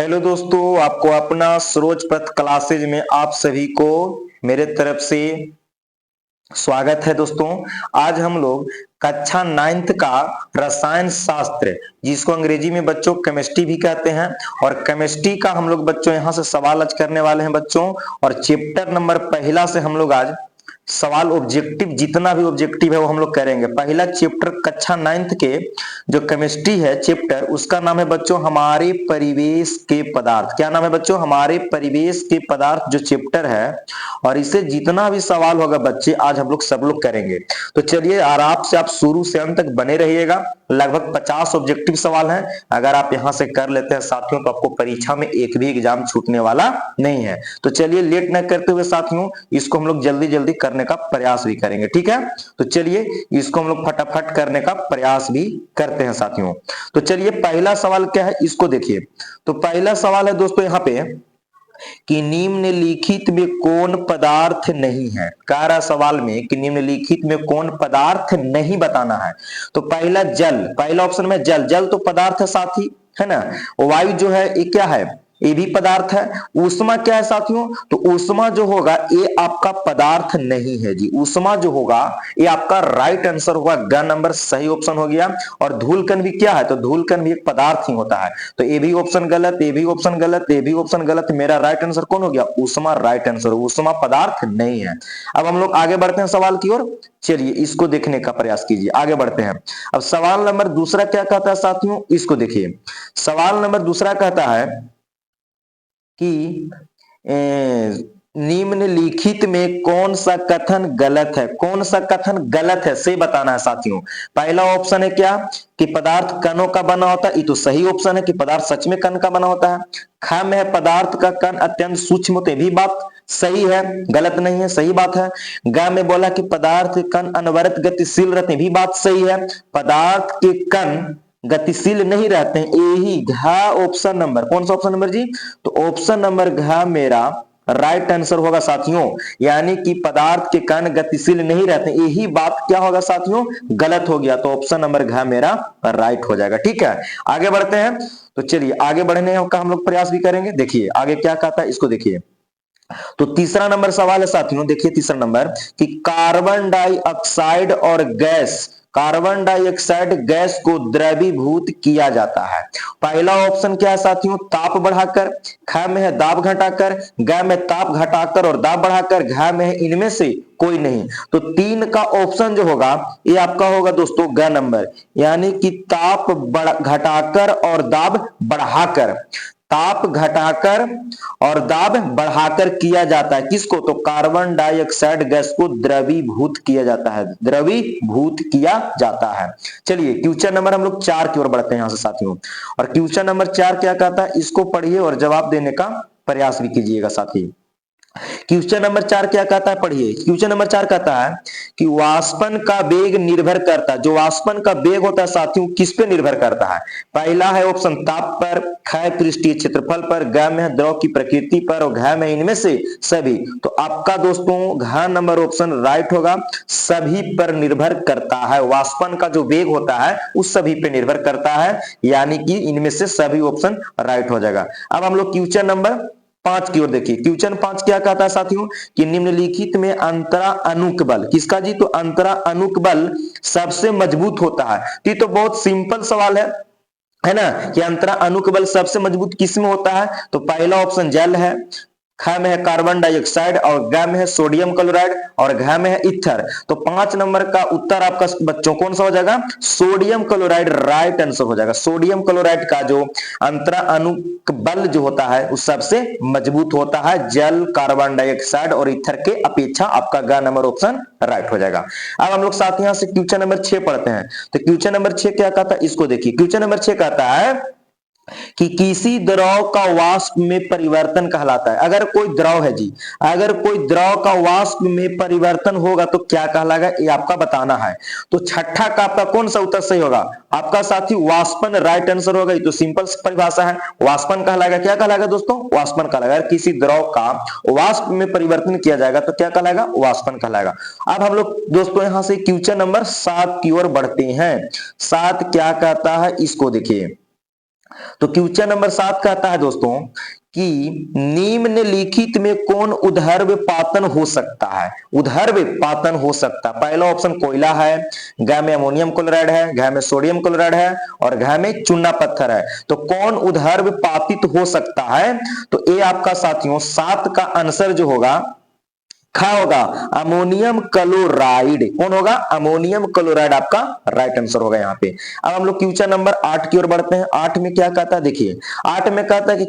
Hello दोस्तों, आपको अपना सरोजपथ क्लासेज में आप सभी को मेरे तरफ से स्वागत है। दोस्तों, आज हम लोग कक्षा 9th का रसायन शास्त्र, जिसको अंग्रेजी में बच्चों केमिस्ट्री भी कहते हैं, और केमिस्ट्री का हम लोग बच्चों यहां से सवाल आज करने वाले हैं बच्चों। और चैप्टर नंबर पहला से हम लोग आज सवाल ऑब्जेक्टिव, जितना भी ऑब्जेक्टिव है वो हम लोग करेंगे। पहला चैप्टर कक्षा 9th के जो केमिस्ट्री है चैप्टर, उसका नाम है बच्चों हमारे परिवेश के पदार्थ। क्या नाम है बच्चों? हमारे परिवेश के पदार्थ जो चैप्टर है, और इसे जितना भी सवाल होगा बच्चे आज हम लोग सब लोग करेंगे। तो चलिए आराम से आप शुरू से अंत तक बने रहिएगा। लगभग 50 ऑब्जेक्टिव सवाल हैं। अगर आप यहां से कर लेते हैं साथियों तो आपको परीक्षा में एक भी एग्जाम छूटने वाला नहीं है। तो चलिए लेट न करते हुए साथियों इसको हम लोग जल्दी जल्दी करने का प्रयास भी करेंगे, ठीक है? तो चलिए इसको हम लोग फटाफट करने का प्रयास भी करते हैं साथियों। तो चलिए पहला सवाल क्या है इसको देखिए। तो पहला सवाल है दोस्तों यहाँ पे कि निम्नलिखित में कौन पदार्थ नहीं है। कह रहा सवाल में कि निम्नलिखित में कौन पदार्थ नहीं बताना है। तो पहला जल, पहला ऑप्शन में जल। जल तो पदार्थ है साथी, है ना। वायु जो है ये क्या है? ये भी पदार्थ है। ऊष्मा क्या है साथियों? तो ऊष्मा जो होगा ये आपका पदार्थ नहीं है जी। ऊष्मा जो होगा ये आपका राइट आंसर होगा, ग नंबर सही ऑप्शन हो गया। और धूलकण भी क्या है? तो धूलकण भी एक पदार्थ ही होता है। तो ये भी ऑप्शन गलत, ये भी ऑप्शन गलत, ये भी ऑप्शन गलत। मेरा राइट आंसर कौन हो गया? ऊष्मा राइट आंसर। ऊष्मा पदार्थ नहीं है। अब हम लोग आगे बढ़ते हैं सवाल की ओर। चलिए इसको देखने का प्रयास कीजिए, आगे बढ़ते हैं। अब सवाल नंबर दूसरा क्या कहता है साथियों, इसको देखिए। सवाल नंबर दूसरा कहता है कि निम्नलिखित में कौन सा कथन गलत है। कौन सा कथन गलत है से बताना है साथियों। पहला ऑप्शन है क्या कि पदार्थ कणों का बना होता है, ये तो सही ऑप्शन है कि पदार्थ सच में कण का बना होता है। ख में है पदार्थ का कण अत्यंत सूक्ष्म होते, भी बात सही है, गलत नहीं है, सही बात है। ग में बोला कि पदार्थ के कण अनवरत गतिशील रहते, भी बात सही है। पदार्थ के कण गतिशील नहीं रहते हैं, यही घ ऑप्शन नंबर, कौन सा ऑप्शन नंबर जी? तो ऑप्शन नंबर घ मेरा राइट आंसर होगा साथियों। यानी कि पदार्थ के कण गतिशील नहीं रहते, यही बात क्या होगा साथियों? गलत हो गया। तो ऑप्शन नंबर घ मेरा राइट हो जाएगा, ठीक है। आगे बढ़ते हैं। तो चलिए आगे बढ़ने का हम लोग प्रयास भी करेंगे। देखिए आगे क्या कहता है इसको देखिए। तो तीसरा नंबर सवाल है साथियों, देखिए तीसरा नंबर कि कार्बन डाइऑक्साइड और गैस, कार्बन डाइऑक्साइड गैस को द्रवीभूत किया जाता है। पहला ऑप्शन क्या है साथियों? ताप बढ़ाकर। ख में है दाब घटाकर। ग में ताप घटाकर और दाब बढ़ाकर। घ में है इनमें से कोई नहीं। तो तीन का ऑप्शन जो होगा ये आपका होगा दोस्तों ग नंबर, यानी कि ताप घटाकर और दाब बढ़ाकर। ताप घटाकर और दाब बढ़ाकर किया जाता है किसको? तो कार्बन डाइऑक्साइड गैस को द्रवीभूत किया जाता है, द्रवीभूत किया जाता है। चलिए क्वेश्चन नंबर हम लोग 4 की ओर बढ़ते हैं यहां से साथियों। और क्वेश्चन नंबर 4 क्या कहता है इसको पढ़िए और जवाब देने का प्रयास भी कीजिएगा साथी। क्वेश्चन नंबर 4 क्या कहता है, पढ़िए। क्वेश्चन नंबर 4 कहता है कि वाष्पन का वेग निर्भर करता है, जो वाष्पन का वेग होता है साथियों किस पे निर्भर करता है? पहला है ऑप्शन ताप पर, ख पृष्ठीय क्षेत्रफल पर, ग में है द्रव की प्रकृति पर, और घ में इनमें से सभी। तो आपका दोस्तों घ नंबर ऑप्शन राइट होगा, सभी पर निर्भर करता है। वाष्पन का जो वेग होता है उस सभी पे निर्भर करता है, यानी कि इनमें से सभी ऑप्शन राइट हो जाएगा। अब हम लोग क्वेश्चन नंबर 5 की ओर देखिए। क्वेश्चन 5 क्या कहता है साथियों कि निम्नलिखित में अंतरा अणुक बल किसका जी? तो अंतरा अणुक बल सबसे मजबूत होता है। ये तो बहुत सिंपल सवाल है ना, कि अंतरा अणुक बल सबसे मजबूत किस में होता है? तो पहला ऑप्शन जल है, ख में है कार्बन डाइऑक्साइड, और ग में है सोडियम क्लोराइड, और घ में है इथर। तो 5 नंबर का उत्तर आपका बच्चों कौन सा हो जाएगा? सोडियम क्लोराइड राइट आंसर हो जाएगा। सोडियम क्लोराइड का जो अंतरा अणुक बल जो होता है वो सबसे मजबूत होता है जल, कार्बन डाइऑक्साइड और इथर के अपेक्षा। आपका ग नंबर ऑप्शन राइट हो जाएगा। अब हम लोग साथ यहां से क्वेश्चन नंबर 6 पढ़ते हैं। तो क्वेश्चन नंबर 6 क्या कहता है इसको देखिए। क्वेश्चन नंबर 6 कहता है कि किसी द्रव का वाष्प में परिवर्तन कहलाता है। अगर कोई द्रव है जी, अगर कोई द्रव का वाष्प में परिवर्तन होगा तो क्या कहलाएगा ये आपका बताना है। तो छठा का आपका कौन सा उत्तर सही होगा? आपका साथी वाष्पन राइट आंसर होगा। ये तो सिंपल परिभाषा है, वाष्पन कहलाएगा। क्या कहलाएगा दोस्तों? वाष्पन कहलाएगा। अगर किसी द्रव का वाष्प में परिवर्तन किया जाएगा तो क्या कहलाएगा? वाष्पन कहलाएगा। अब हम लोग दोस्तों यहां से क्वेश्चन नंबर 7 की ओर बढ़ते हैं। 7 क्या कहता है इसको देखिए। तो क्वेश्चन नंबर 7 कहता है दोस्तों कि निम्नलिखित में कौन उदहर्व पातन हो सकता है। उदहर्व पातन हो सकता है, पहला ऑप्शन कोयला है, घ में अमोनियम क्लोराइड है, घ में सोडियम क्लोराइड है और घ में चूना पत्थर है। तो कौन उदहर्व पातित हो सकता है? तो ये आपका साथियों 7 का आंसर जो होगा खा होगा, अमोनियम क्लोराइड। कौन होगा? अमोनियम क्लोराइड आपका राइट आंसर होगा यहाँ पे। अब हम लोग क्वेश्चन नंबर 8 की ओर बढ़ते हैं। 8 में क्या कहता है देखिए, 8 में कहता है कि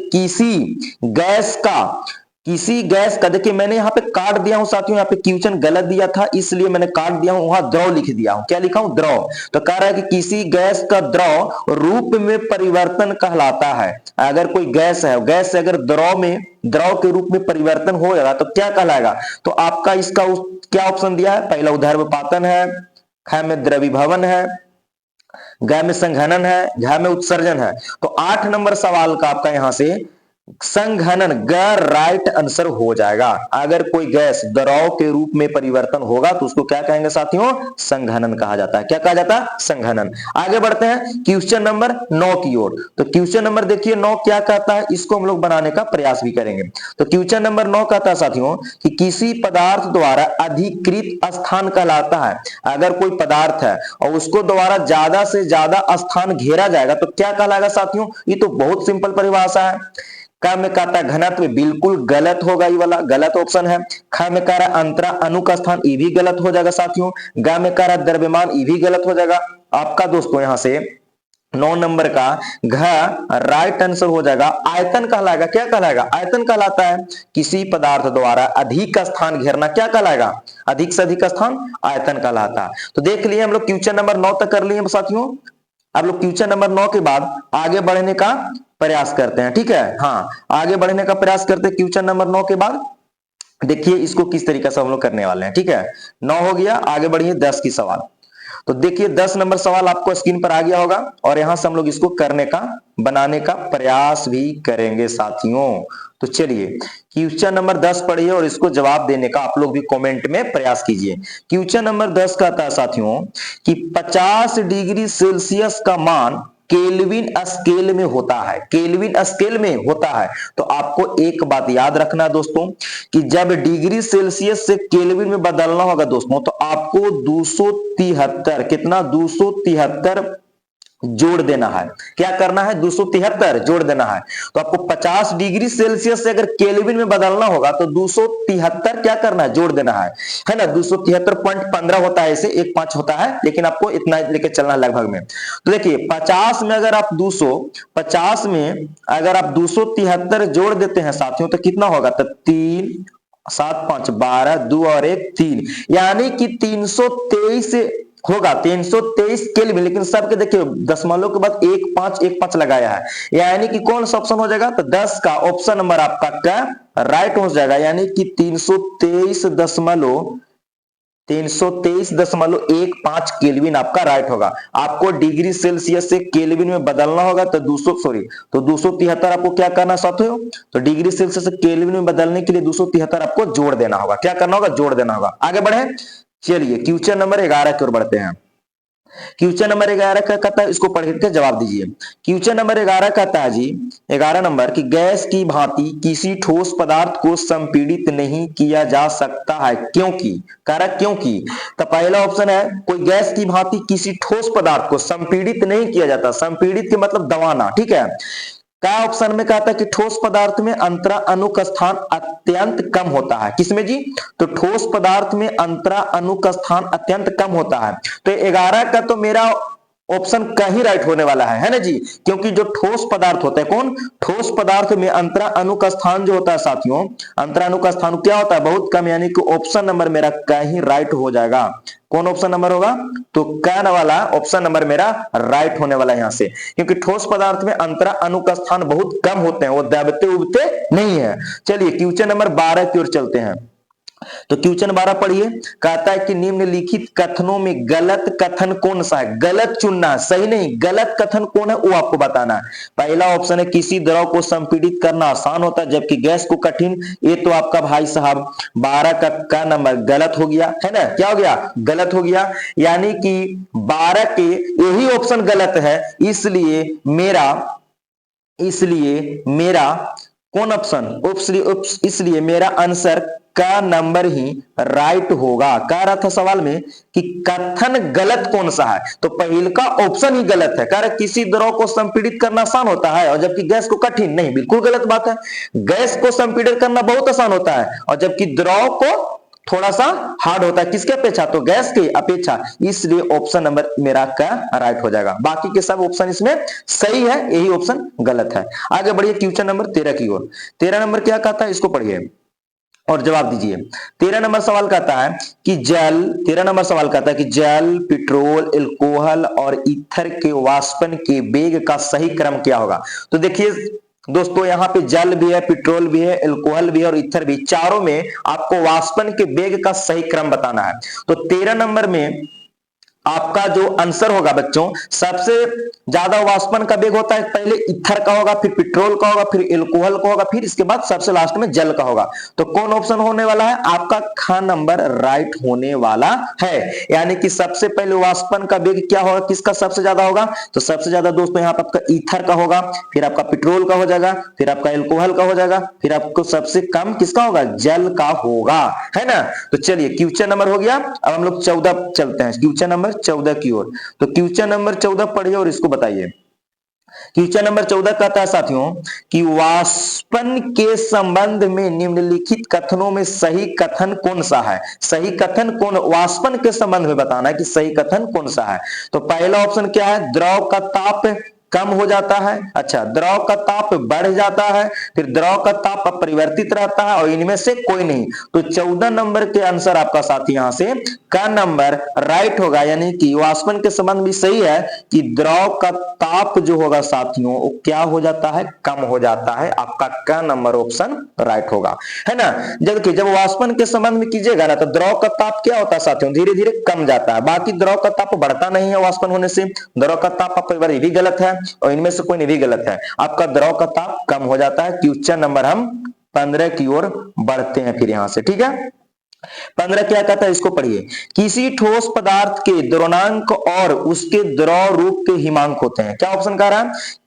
किसी गैस का देखिए मैंने यहाँ पे काट दिया हूं साथियों, यहाँ पे क्वेश्चन गलत दिया था इसलिए मैंने काट दिया हूं, वहां द्रव लिख दिया हूं। क्या लिखा हूं? द्रव। तो कह रहा है कि किसी गैस का द्रव रूप में परिवर्तन कहलाता है। अगर कोई गैस है, गैस से अगर द्रव के रूप में परिवर्तन हो जाएगा तो क्या कहलाएगा? तो आपका इसका क्या ऑप्शन दिया है? पहला उदहर्व पातन है, ख में द्रवीभवन है, ग में संघनन है, घ में उत्सर्जन है। तो 8 नंबर सवाल का आपका यहां से संघनन ग राइट आंसर हो जाएगा। अगर कोई गैस द्रव के रूप में परिवर्तन होगा तो उसको क्या कहेंगे साथियों? संघनन कहा जाता है। क्या कहा जाता है? संघनन। आगे बढ़ते हैं क्वेश्चन नंबर 9 की ओर। तो क्वेश्चन नंबर देखिए 9 क्या कहता है, इसको हम लोग बनाने का प्रयास भी करेंगे। तो क्वेश्चन नंबर 9 कहता है साथियों कि किसी पदार्थ द्वारा अधिकृत स्थान कहलाता है। अगर कोई पदार्थ है और उसको द्वारा ज्यादा से ज्यादा स्थान घेरा जाएगा तो क्या कहलाएगा साथियों? ये तो बहुत सिंपल परिभाषा है। क में कहता है घनत्व, बिल्कुल गलत होगा, ये वाला गलत ऑप्शन है। ख में कह रहा है अंतरा अणु का स्थान, ये भी गलत हो जाएगा साथियों। ग में कह रहा है द्रव्यमान, ये भी गलत हो जाएगा। आपका दोस्तों यहां से 9 नंबर का घ राइट आंसर हो जाएगा। आयतन कहलाएगा। क्या कहलाएगा? आयतन कहलाता है। किसी पदार्थ द्वारा अधिक स्थान घेरना क्या कहलाएगा? अधिक से अधिक स्थान आयतन कहलाता है। तो देख लिए हम लोग क्वेश्चन नंबर 9 तक कर लिए साथियों। अब लोग क्वेश्चन नंबर 9 के बाद आगे बढ़ने का प्रयास करते हैं, ठीक है। हाँ, आगे बढ़ने का प्रयास करते हैं क्वेश्चन नंबर 9 के बाद। देखिए इसको किस तरीके से हम लोग करने वाले हैं, ठीक है। 9 हो गया, आगे बढ़िए 10 की सवाल। तो देखिए 10 नंबर सवाल आपको स्क्रीन पर आ गया होगा और यहां से हम लोग इसको बनाने का प्रयास भी करेंगे साथियों। तो चलिए क्वेश्चन नंबर 10 पढ़िए और इसको जवाब देने का आप लोग भी कमेंट में प्रयास कीजिए। क्वेश्चन नंबर 10 कहता है साथियों कि 50 डिग्री सेल्सियस का मान केल्विन स्केल में होता है। केल्विन स्केल में होता है। तो आपको एक बात याद रखना दोस्तों कि जब डिग्री सेल्सियस से केल्विन में बदलना होगा दोस्तों तो आपको 273 कितना 273 जोड़ देना है। क्या करना है? 273 जोड़ देना है। तो आपको 50 डिग्री सेल्सियस से अगर केल्विन में बदलना होगा तो 273 क्या करना है? जोड़ देना है ना। 273.15 होता है, इसे 1.5 होता है, लेकिन आपको इतना लेके चलना है लगभग में। तो देखिए 50 में अगर आप 273 जोड़ देते हैं साथियों तो कितना होगा? तो 3 7 5 12 2 और 1 3, यानी कि 323 होगा। 323 केल्विन, लेकिन सबके देखिए दशमलव के बाद 1.5 लगाया है, यानी कि कौन सा ऑप्शन हो जाएगा? तो 10 का ऑप्शन नंबर आपका क्या राइट हो जाएगा, यानी कि 323.15 केल्विन आपका राइट होगा। आपको डिग्री सेल्सियस से केल्विन में बदलना होगा तो 273 आपको क्या करना साथियों? तो डिग्री सेल्सियस से केल्विन में बदलने के लिए 273 आपको जोड़ देना होगा। क्या करना होगा? जोड़ देना होगा। आगे बढ़े, चलिए क्वेश्चन नंबर 11 की ओर बढ़ते हैं। क्वेश्चन नंबर 11 का कहता है, इसको पढ़ के जवाब दीजिए। क्वेश्चन नंबर 11 कहता है जी 11 नंबर कि गैस की भांति किसी ठोस पदार्थ को संपीड़ित नहीं किया जा सकता है, क्योंकि कारक क्योंकि। तो पहला ऑप्शन है कोई गैस की भांति किसी ठोस पदार्थ को संपीड़ित नहीं किया जाता। संपीड़ित के मतलब दबाना, ठीक है। क्या ऑप्शन में कहता है कि ठोस पदार्थ में अंतरा अणु का स्थान अत्यंत कम होता है। किसमें जी? तो ठोस पदार्थ में अंतरा अणु का स्थान अत्यंत कम होता है। तो 11 का तो मेरा ऑप्शन का ही राइट होने वाला है ना जी, क्योंकि जो ठोस पदार्थ होता है, कौन? ठोस पदार्थ में अंतरा अणु का स्थान जो होता है साथियों, अंतरा अणु का स्थान क्या होता है? बहुत कम, यानी कि ऑप्शन नंबर मेरा का ही राइट हो जाएगा। कौन ऑप्शन नंबर होगा? तो कैन वाला ऑप्शन नंबर मेरा राइट होने वाला है यहां से, क्योंकि ठोस पदार्थ में अंतरा अणु का स्थान बहुत कम होते हैं, वो दबते उबते नहीं है। चलिए क्वेश्चन नंबर 12 की ओर चलते हैं। तो क्वेश्चन 12 पढ़िए। कहता है कि निम्नलिखित कथनों में गलत कथन कौन सा है? गलत चुनना है, सही नहीं। गलत कथन कौन है वो आपको बताना है। पहला ऑप्शन है किसी द्रव को संपीड़ित करना आसान होता है जबकि गैस को कठिन। ये तो आपका भाई साहब 12 का नंबर गलत हो गया है ना। क्या हो गया? गलत हो गया, यानी कि 12 के यही ऑप्शन गलत है, इसलिए मेरा इसलिए मेरा कौन ऑप्शन, इसलिए मेरा आंसर का नंबर ही राइट होगा। कह रहा था सवाल में कि कथन गलत कौन सा है, तो पहले का ऑप्शन ही गलत है। कह रहा किसी द्रव को संपीड़ित करना आसान होता है और जबकि गैस को कठिन, नहीं, बिल्कुल गलत बात है। गैस को संपीड़ित करना बहुत आसान होता है और जबकि द्रव को थोड़ा सा हार्ड होता है। किसके अपेक्षा, तो गैस की अपेक्षा। इसलिए ऑप्शन नंबर मेरा का राइट हो जाएगा। बाकी के सब ऑप्शन इसमें सही है, यही ऑप्शन गलत है। आगे बढ़िए क्वेश्चन नंबर 13 की ओर। 13 नंबर क्या कहता है, इसको पढ़िए और जवाब दीजिए। 13 नंबर सवाल कहता है कि जल 13 नंबर सवाल कहता है कि जल, पेट्रोल, अल्कोहल और ईथर के वाष्पन के वेग का सही क्रम क्या होगा। तो देखिए दोस्तों, यहां पे जल भी है, पेट्रोल भी है, अल्कोहल भी है और ईथर भी, चारों में आपको वाष्पन के वेग का सही क्रम बताना है। तो 13 नंबर में आपका जो आंसर होगा बच्चों, सबसे ज्यादा वाष्पन का वेग होता है, पहले ईथर का होगा, फिर पेट्रोल का होगा, फिर अल्कोहल का होगा, फिर इसके बाद सबसे लास्ट में जल का होगा। तो कौन ऑप्शन होने वाला है, आपका ख नंबर राइट होने वाला है। यानी कि सबसे पहले वाष्पन का वेग क्या होगा, किसका सबसे ज्यादा होगा, तो सबसे ज्यादा दोस्तों यहाँ पर आपका ईथर का होगा, फिर आपका पेट्रोल का हो जाएगा, फिर आपका अल्कोहल का हो जाएगा, फिर आपको सबसे कम किसका होगा, जल का होगा, है ना। तो चलिए क्वेश्चन नंबर हो गया। अब हम लोग 14 चलते हैं, क्वेश्चन नंबर 14 की ओर। तो क्वेश्चन नंबर 14 पढ़िए और इसको बताइए। क्वेश्चन नंबर 14 कहता है साथियों कि वाष्पन के संबंध में निम्नलिखित कथनों में सही कथन कौन सा है। सही कथन कौन, वाष्पन के संबंध में बताना है कि सही कथन कौन सा है। तो पहला ऑप्शन क्या है, द्रव का ताप कम हो जाता है, अच्छा द्रव का ताप बढ़ जाता है, फिर द्रव का ताप अपरिवर्तित रहता है और इनमें से कोई नहीं। तो 14 नंबर के आंसर आपका साथी यहां से का नंबर राइट होगा। यानी कि वाष्पन के संबंध भी सही है कि द्रव का ताप जो होगा साथियों वो क्या हो जाता है, कम हो जाता है। आपका का नंबर ऑप्शन राइट होगा, है ना। जबकि जब वाष्पन के संबंध में कीजिएगा ना, तो द्रव का ताप क्या होता है साथियों, धीरे धीरे कम जाता है। बाकी द्रव का ताप बढ़ता नहीं है वाष्पन होने से। द्रव का ताप अपरिवर्तित भी गलत है और इनमें से कोई नहीं भी गलत है। आपका द्रव का ताप कम हो जाता है। क्वेश्चन नंबर हम 15 की ओर बढ़ते हैं फिर यहां से, ठीक है। 15 क्या कहता है, इसको पढ़िए। किसी ठोस पदार्थ के द्रवणांक और उसके द्रव रूप के हिमांक होते हैं। क्या ऑप्शन कह रहा है,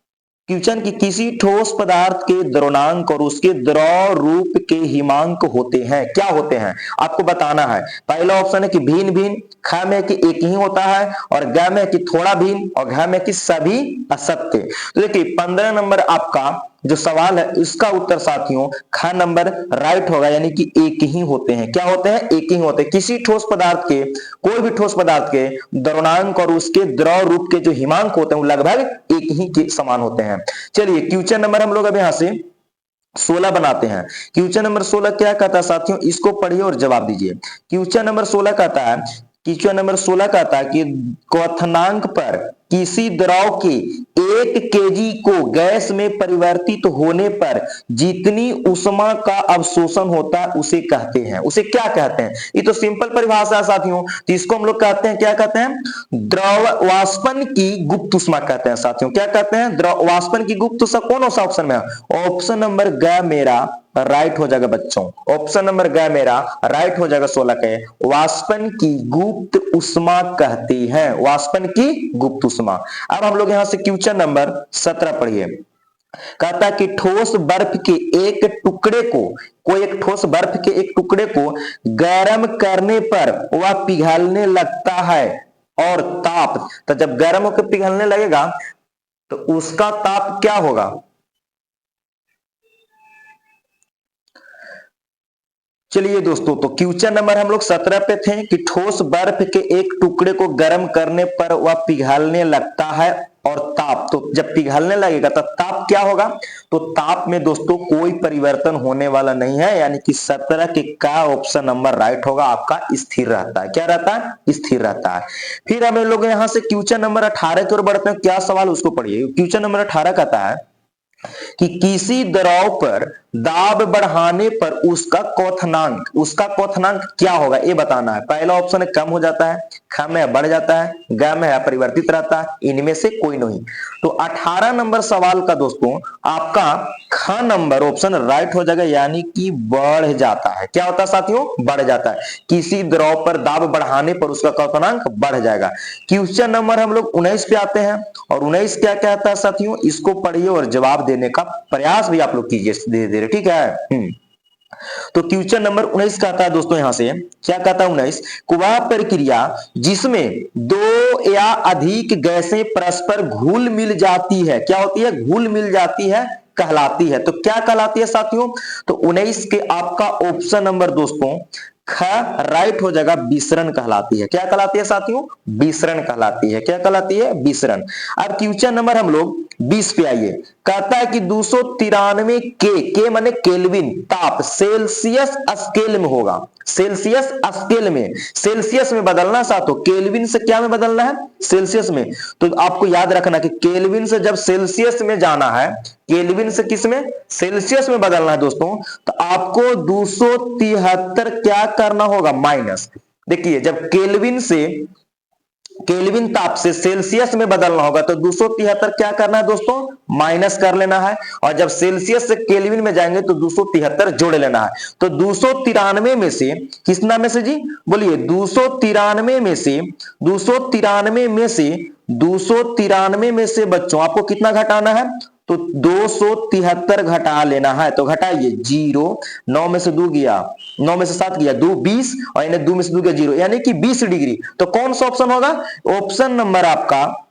क्वेश्चन की किसी ठोस पदार्थ के द्रवणांक और उसके द्रव रूप के हिमांक होते हैं, क्या होते हैं आपको बताना है। पहला ऑप्शन है कि भिन्न भिन्न, ख में कि एक ही होता है और ग में कि थोड़ा भिन्न और घ में कि सभी असत्य। तो देखिए 15 नंबर आपका जो सवाल है इसका उत्तर साथियों ख नंबर राइट होगा। यानी कि एक ही होते हैं, क्या होते हैं, एक ही होते हैं। किसी ठोस पदार्थ के, कोई भी ठोस पदार्थ के द्रवणांक और उसके द्रव रूप के जो हिमांक होते हैं वो लगभग एक ही के समान होते हैं। चलिए क्वेश्चन नंबर हम लोग अब यहां से 16 बनाते हैं। क्वेश्चन नंबर 16 क्या कहता है साथियों, इसको पढ़िए और जवाब दीजिए। क्वेश्चन नंबर 16 कहता है, क्वेश्चन नंबर 16 कहता है कि क्वथनांक पर किसी द्रव के 1 केजी को गैस में परिवर्तित होने पर जितनी ऊष्मा का अवशोषण होता है उसे कहते हैं, उसे क्या कहते हैं। ये तो सिंपल परिभाषा है साथियों। तो इसको हम लोग कहते हैं, क्या कहते हैं, द्रव वाष्पन की गुप्त ऊष्मा कहते हैं साथियों। क्या कहते हैं, द्रव वाष्पन की गुप्त ऊष्मा। कौन सा ऑप्शन में, ऑप्शन नंबर ग मेरा राइट हो जाएगा बच्चों। ऑप्शन नंबर ग मेरा राइट हो जाएगा 16 के, वाष्पन की गुप्त ऊष्मा कहते हैं, वाष्पन की गुप्त ऊष्मा। अब हम लोग यहां से क्वेश्चन नंबर 17 पढ़िए। कहता कि ठोस बर्फ के एक टुकड़े को, कोई एक ठोस बर्फ के एक टुकड़े को गर्म करने पर वह पिघलने लगता है और ताप, तो जब गर्म होकर पिघलने लगेगा तो उसका ताप क्या होगा। चलिए दोस्तों, तो क्वेश्चन नंबर हम लोग 17 पे थे कि ठोस बर्फ के एक टुकड़े को गर्म करने पर वह पिघलने लगता है और ताप, तो जब पिघलने लगेगा तो ताप क्या होगा। तो ताप में दोस्तों कोई परिवर्तन होने वाला नहीं है। यानी कि 17 के का ऑप्शन नंबर राइट होगा, आपका स्थिर रहता है। क्या रहता है, स्थिर रहता है। फिर हम लोग यहां से क्वेश्चन नंबर 18 की ओर बढ़ते हैं। क्या सवाल उसको पढ़िए। क्वेश्चन नंबर 18 कहता है कि किसी द्रव पर दाब बढ़ाने पर उसका क्वथनांक क्या होगा ये बताना है। पहला ऑप्शन है कम हो जाता है, ख में बढ़ जाता है, ग में अपरिवर्तित रहता है, इनमें से कोई नहीं। तो 18 नंबर सवाल का दोस्तों आपका ख नंबर ऑप्शन राइट हो जाएगा, यानी कि बढ़ जाता है। क्या होता है साथियों? बढ़ जाता है। किसी द्रव पर दाब बढ़ाने पर उसका क्वथनांक बढ़ जाएगा। क्वेश्चन नंबर हम लोग 19 पे आते हैं, और 19 क्या कहता है साथियों, इसको पढ़िए और जवाब देने का प्रयास भी आप लोग कीजिए धीरे धीरे, ठीक है। तो क्वेश्चन नंबर 19 कहता है दोस्तों, यहां से क्या कहता है 19, वह प्रक्रिया जिसमें दो या अधिक गैसें परस्पर घुल मिल जाती है, क्या होती है? घुल मिल जाती है, कहलाती है। तो क्या कहलाती है साथियों? तो 19 के आपका ऑप्शन नंबर दोस्तों ख राइट हो जाएगा, विसरण कहलाती है। क्या कहलाती है साथियों? विसरण कहलाती है। क्या कहलाती है? विसरण। अब क्वेश्चन नंबर हम लोग 20 पे आइए। कहता है कि 293 के माने केल्विन ताप सेल्सियस स्केल में होगा। सेल्सियस स्केल में, सेल्सियस में बदलना साथों, केल्विन से क्या में बदलना है? सेल्सियस में। तो आपको याद रखना कि केल्विन से जब सेल्सियस में जाना है, केल्विन से किस में? सेल्सियस में बदलना है दोस्तों, तो आपको 273 क्या करना होगा? माइनस। देखिए जब केल्विन ताप से सेल्सियस में बदलना होगा तो 273 क्या करना है दोस्तों? माइनस कर लेना है। और जब सेल्सियस से केल्विन में जाएंगे तो 273 जोड़ लेना है। तो 293 में से कितना में से जी? बोलिए 293 में से 293 में से बच्चों आपको कितना घटाना है? तो 273 घटा लेना है। तो घटाइए, 0 9 में से 2 गया, 9 में से 7 गया, 2 20, और यानी 2 में से 2 गया 0, यानी कि 20 डिग्री। तो कौन सा ऑप्शन होगा? ऑप्शन नंबर आपका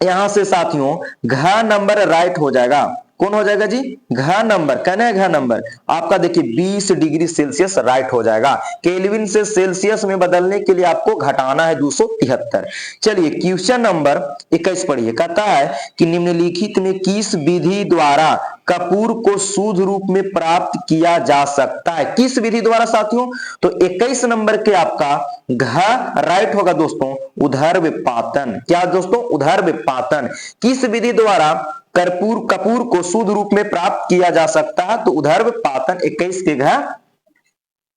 यहां से साथियों घ नंबर राइट हो जाएगा। कौन हो जाएगा जी? घ नंबर, कहना है घ नंबर आपका। देखिए 20 डिग्री सेल्सियस राइट हो जाएगा। केल्विन से सेल्सियस में बदलने के लिए आपको घटाना है 273। चलिए क्वेश्चन नंबर 21 पढ़िए। कहता है कि निम्नलिखित में किस विधि द्वारा कपूर को शुद्ध रूप में प्राप्त किया जा सकता है? किस विधि द्वारा साथियों? तो 21 नंबर के आपका घ राइट होगा दोस्तों, उदर्वपातन। क्या दोस्तों? उदर्वपातन। किस विधि द्वारा कपूर को शुद्ध रूप में प्राप्त किया जा सकता है? तो उदर्वपातन 21 के घ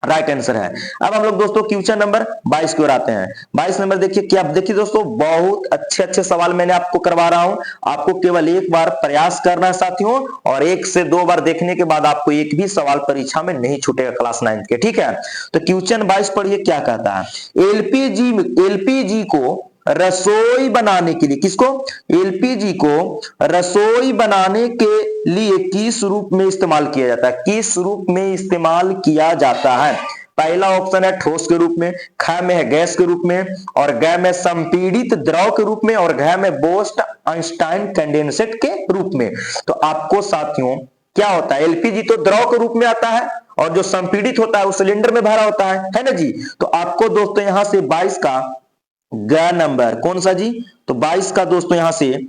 राइट आंसर है। अब हम लोग दोस्तों क्वेश्चन नंबर 22 की ओर आते हैं। 22 नंबर देखिए, क्या देखिए दोस्तों बहुत अच्छे सवाल मैंने आपको करवा रहा हूं। आपको केवल एक बार प्रयास करना है साथियों, और 1 से 2 बार देखने के बाद आपको एक भी सवाल परीक्षा में नहीं छूटेगा क्लास 9 के, ठीक है। तो क्वेश्चन 22 पढ़िए क्या कहता है। एलपीजी को रसोई बनाने के लिए, किसको? एलपीजी को रसोई बनाने के लिए किस रूप में इस्तेमाल किया जाता है? किस रूप में इस्तेमाल किया जाता है? पहला ऑप्शन है ठोस के रूप में, ख में है गैस के रूप में, और ग में संपीड़ित द्रव के रूप में, और घ में बोस्ट आइंस्टाइन कंडेंसेट के रूप में। तो आपको साथियों क्या होता है? एलपीजी तो द्रव के रूप में आता है, और जो संपीड़ित होता है वो सिलेंडर में भरा होता है ना जी। तो आपको दोस्तों यहां से 22 का ग नंबर कौन सा जी? तो 22 का दोस्तों यहां से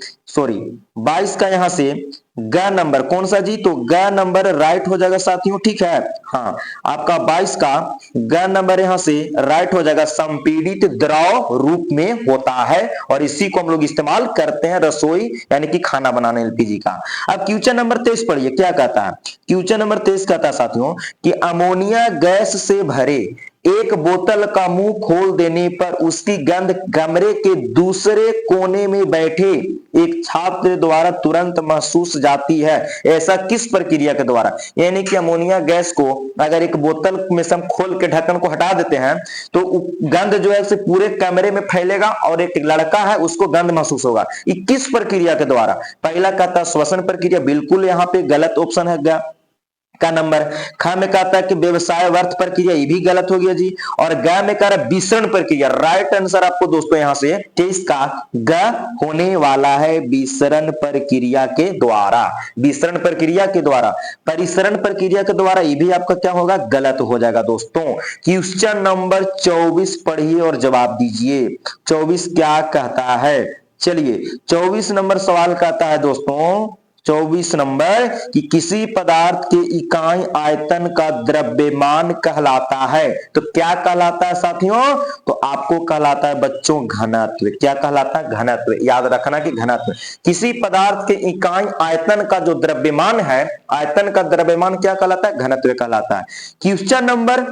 22 का यहां से ग नंबर कौन सा जी? तो ग नंबर राइट हो जाएगा साथियों, ठीक है। हाँ, आपका 22 का ग नंबर यहां से राइट हो जाएगा, संपीड़ित द्रव रूप में होता है, और इसी को हम लोग इस्तेमाल करते हैं रसोई यानी कि खाना बनाने एलपीजी का। अब क्वेश्चन नंबर 23 पढ़िए क्या कहता है। क्वेश्चन नंबर 23 कहता है साथियों कि अमोनिया गैस से भरे एक बोतल का मुंह खोल देने पर उसकी गंध कमरे के दूसरे कोने में बैठे एक छात्र द्वारा तुरंत महसूस जाती है। ऐसा किस प्रक्रिया के द्वारा? यानी कि अमोनिया गैस को अगर एक बोतल में से हम खोल के ढक्कन को हटा देते हैं तो गंध जो है उसे पूरे कमरे में फैलेगा, और एक लड़का है उसको गंध महसूस होगा। ये किस प्रक्रिया के द्वारा? पहला कहता श्वसन प्रक्रिया, बिल्कुल यहाँ पे गलत ऑप्शन है का नंबर। ख में कहता है कि व्यवसाय वर्त प्रक्रिया, ये भी गलत हो गया जी। और ग में कह रहा है विसरण प्रक्रिया। राइट आंसर आपको दोस्तों यहां से 23 का ग होने वाला है, विसरण प्रक्रिया के द्वारा। विसरण प्रक्रिया के द्वारा, परिसरण प्रक्रिया के द्वारा, ये भी आपका क्या होगा? गलत हो जाएगा दोस्तों। क्वेश्चन नंबर 24 पढ़िए और जवाब दीजिए। 24 क्या कहता है? चलिए 24 नंबर सवाल कहता है दोस्तों 24 नंबर कि किसी पदार्थ के इकाई आयतन का द्रव्यमान कहलाता है। तो क्या कहलाता है साथियों? तो आपको कहलाता है बच्चों घनत्व। क्या कहलाता है? घनत्व। याद रखना कि घनत्व किसी पदार्थ के इकाई आयतन का जो द्रव्यमान है, आयतन का द्रव्यमान क्या कहलाता है? घनत्व कहलाता है। क्वेश्चन नंबर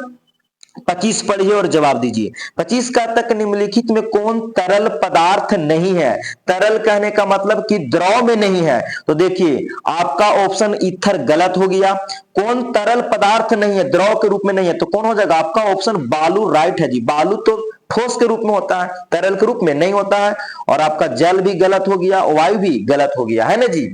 25 पढ़िए और जवाब दीजिए। 25 का तक निम्नलिखित में कौन तरल पदार्थ नहीं है? तरल कहने का मतलब कि द्रव में नहीं है। तो देखिए आपका ऑप्शन ईथर गलत हो गया। कौन तरल पदार्थ नहीं है, द्रव के रूप में नहीं है, तो कौन हो जाएगा? आपका ऑप्शन बालू राइट है जी। बालू तो ठोस के रूप में होता है, तरल के रूप में नहीं होता है। और आपका जल भी गलत हो गया, वायु भी गलत हो गया, है ना जी।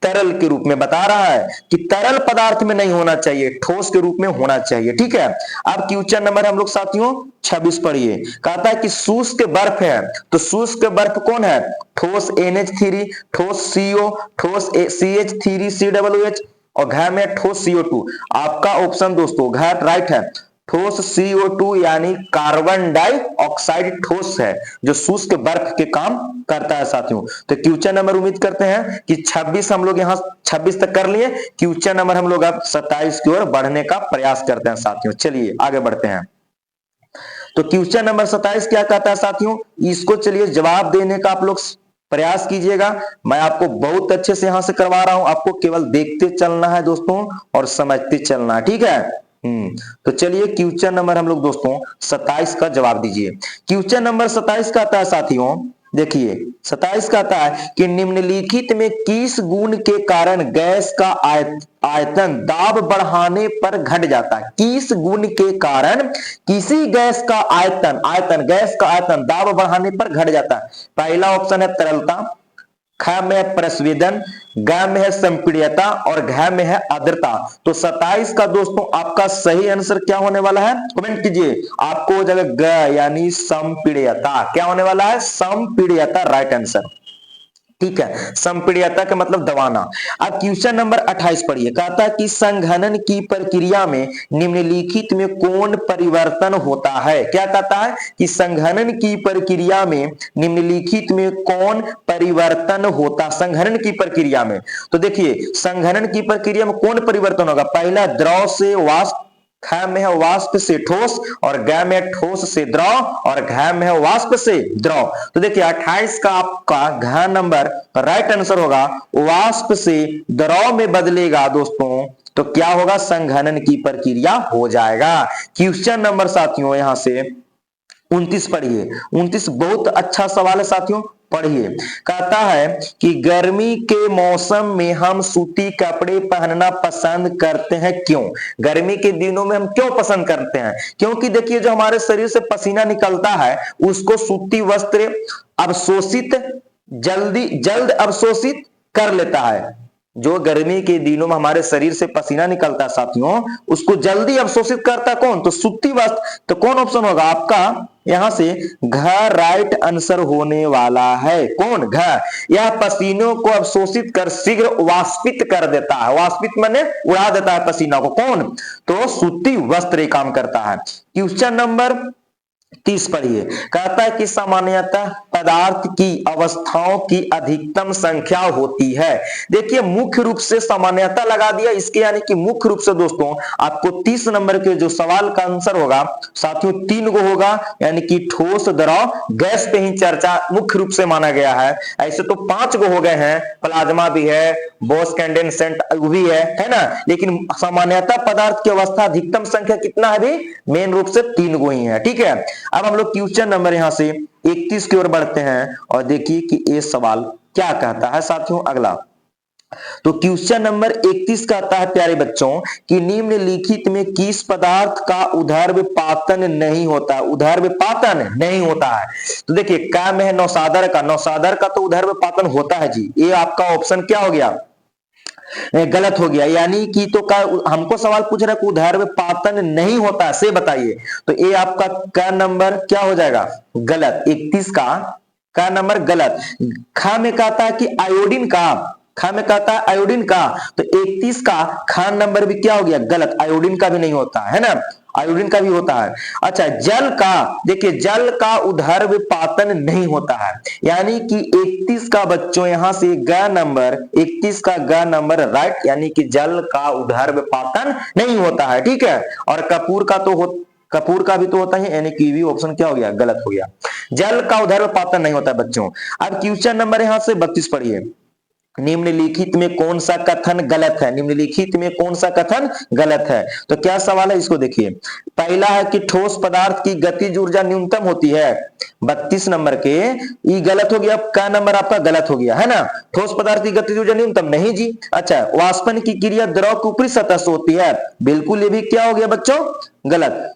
तरल के रूप में बता रहा है कि तरल पदार्थ में नहीं होना चाहिए, ठोस के रूप में होना चाहिए। ठीक है। अब क्वेश्चन नंबर हम लोग साथियों 26 पढ़िए। कहता है कि शुष्क बर्फ है, तो शुष्क बर्फ कौन है? ठोस NH3, ठोस CO, ठोस CH3COOH और घ में ठोस CO2। आपका ऑप्शन दोस्तों घ राइट है। ठोस CO2 यानी कार्बन डाइऑक्साइड ठोस है जो शुष्क बर्फ के काम करता है साथियों। तो क्वेश्चन नंबर उम्मीद करते हैं कि 26 हम लोग यहाँ 26 तक कर लिए। क्वेश्चन नंबर हम लोग अब 27 की ओर बढ़ने का प्रयास करते हैं साथियों। चलिए आगे बढ़ते हैं। तो क्वेश्चन नंबर 27 क्या कहता है साथियों? इसको चलिए जवाब देने का आप लोग प्रयास कीजिएगा। मैं आपको बहुत अच्छे से यहां से करवा रहा हूं, आपको केवल देखते चलना है दोस्तों और समझते चलना है। ठीक है। तो चलिए क्वेश्चन नंबर हम लोग दोस्तों 27 का जवाब दीजिए। क्वेश्चन नंबर 27 का आता है साथियों, देखिए 27 का आता है कि निम्नलिखित में किस गुण के कारण गैस का आयतन दाब बढ़ाने पर घट जाता है? किस गुण के कारण किसी गैस का गैस का आयतन दाब बढ़ाने पर घट जाता है? पहला ऑप्शन है तरलता, ख में है प्रस्वेदन, ग में है संपीड्यता और घ में है आर्द्रता। तो 27 का दोस्तों आपका सही आंसर क्या होने वाला है? कमेंट कीजिए। आपको हो जाएगा ग यानी संपीड्यता। क्या होने वाला है? संपीड्यता राइट आंसर। ठीक है। संपीड्यता का मतलब दबाना। अब क्वेश्चन नंबर 28 पढ़िए। कहता है कि संघनन की प्रक्रिया में निम्नलिखित में कौन परिवर्तन होता है? क्या कहता है कि संघनन की प्रक्रिया में निम्नलिखित में कौन परिवर्तन होता? संघनन की प्रक्रिया में तो देखिए संघनन की प्रक्रिया में कौन परिवर्तन होगा? पहला द्रव से वाष्प, ख में है वाष्प से ठोस और ग में ठोस से द्रव और घ में है वाष्प से द्रव। तो देखिए 28 का आपका घ नंबर राइट आंसर होगा। वाष्प से द्रव में बदलेगा दोस्तों तो क्या होगा? संघनन की प्रक्रिया हो जाएगा। क्वेश्चन नंबर साथियों यहां से 29 पढ़िए। 29 बहुत अच्छा सवाल है साथियों, पढ़िए। कहता है कि गर्मी के मौसम में हम सूती कपड़े पहनना पसंद करते हैं, क्यों? गर्मी के दिनों में हम क्यों पसंद करते हैं? क्योंकि देखिए जो हमारे शरीर से पसीना निकलता है उसको सूती वस्त्र अवशोषित जल्द अवशोषित कर लेता है। जो गर्मी के दिनों में हमारे शरीर से पसीना निकलता है साथियों उसको जल्दी अवशोषित करता है कौन? तो सूती वस्त्र। तो कौन ऑप्शन होगा आपका यहां से? घ राइट आंसर होने वाला है। कौन? घ। यह पसीनों को अवशोषित कर शीघ्र वाष्पित कर देता है। वाष्पित माने उड़ा देता है पसीना को। कौन? तो सूती वस्त्र काम करता है। क्वेश्चन नंबर 30 पढ़िए। कहता है कि सामान्यतः पदार्थ की अवस्थाओं की अधिकतम संख्या होती है। देखिए मुख्य रूप से सामान्यतः लगा दिया इसके, यानी कि मुख्य रूप से दोस्तों आपको 30 नंबर के जो सवाल का आंसर होगा साथियों 3 गो होगा, यानी कि ठोस, द्रव, गैस पे ही चर्चा मुख्य रूप से माना गया है। ऐसे तो 5 गो हो गए हैं, प्लाज्मा भी है, बोस कंडेंसेंट भी है ना। लेकिन सामान्यतः पदार्थ की अवस्था अधिकतम संख्या कितना है भी? मेन रूप से 3 गो ही है। ठीक है। अब हम लोग क्वेश्चन नंबर यहां से 31 की ओर बढ़ते हैं और देखिए कि ये सवाल क्या कहता है साथियों। अगला तो क्वेश्चन नंबर 31 का आता है प्यारे बच्चों कि निम्नलिखित में किस पदार्थ का ऊर्ध्वपातन नहीं होता? ऊर्ध्वपातन नहीं होता है। तो देखिए क्या में है नौसादर का तो ऊर्ध्वपातन होता है जी। ये आपका ऑप्शन क्या हो गया? गलत हो गया। यानी कि तो का हमको सवाल पूछ रहा है ऊर्ध्वपातन नहीं होता है, से बताइए। तो ये आपका का नंबर क्या हो जाएगा? गलत। 31 का नंबर गलत। ख में कहता है कि आयोडीन का ख में कहता है आयोडीन का, तो 31 का ख नंबर भी क्या हो गया गलत, आयोडीन का भी नहीं होता है ना, आयोडीन का भी होता है। अच्छा जल का, देखिए जल का उदर्वपातन नहीं होता है, यानी कि 31 का बच्चों यहां से ग नंबर, 31 का ग नंबर राइट, यानी कि जल का उदर्वपातन नहीं होता है, ठीक है। और कपूर का तो कपूर का भी तो होता है, यानी कि भी ऑप्शन क्या हो गया गलत हो गया, जल का उदर्वपातन नहीं होता है बच्चों। अब क्वेश्चन नंबर यहां से 32 पढ़िए, निम्नलिखित में कौन सा कथन गलत है, निम्नलिखित में कौन सा कथन गलत है। तो क्या सवाल है इसको देखिए, पहला है कि ठोस पदार्थ की गतिज ऊर्जा न्यूनतम होती है, 32 नंबर के ये गलत हो गया, क्या नंबर आपका गलत हो गया है ना, ठोस पदार्थ की गतिज ऊर्जा न्यूनतम नहीं जी। अच्छा वाष्पन की क्रिया द्रव की ऊपरी सतह से होती है, बिल्कुल ये भी क्या हो गया बच्चों गलत।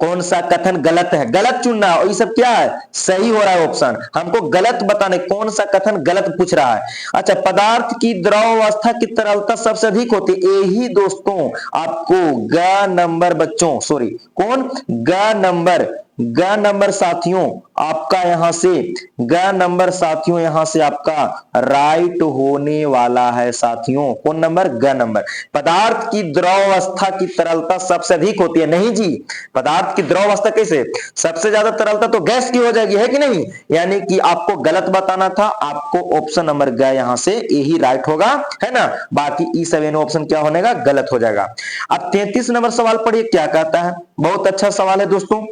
कौन सा कथन गलत है, गलत चुनना, और ये सब क्या है सही हो रहा है ऑप्शन, हमको गलत बताने कौन सा कथन गलत पूछ रहा है। अच्छा पदार्थ की द्रव अवस्था की तरलता सबसे अधिक होती है, यही दोस्तों आपको ग नंबर बच्चों, सॉरी कौन ग नंबर साथियों आपका यहां से ग नंबर साथियों यहां से आपका राइट होने वाला है साथियों, कौन नंबर ग नंबर। पदार्थ की द्रव अवस्था की तरलता सबसे अधिक होती है, नहीं जी, पदार्थ की द्रव अवस्था कैसे, सबसे ज्यादा तरलता तो गैस की हो जाएगी है कि नहीं, यानी कि आपको गलत बताना था, आपको ऑप्शन नंबर ग यहां से यही राइट होगा है ना, बाकी ई सब ऑप्शन क्या होने का गलत हो जाएगा। अब 33 नंबर सवाल पढ़िए क्या कहता है, बहुत अच्छा सवाल है दोस्तों।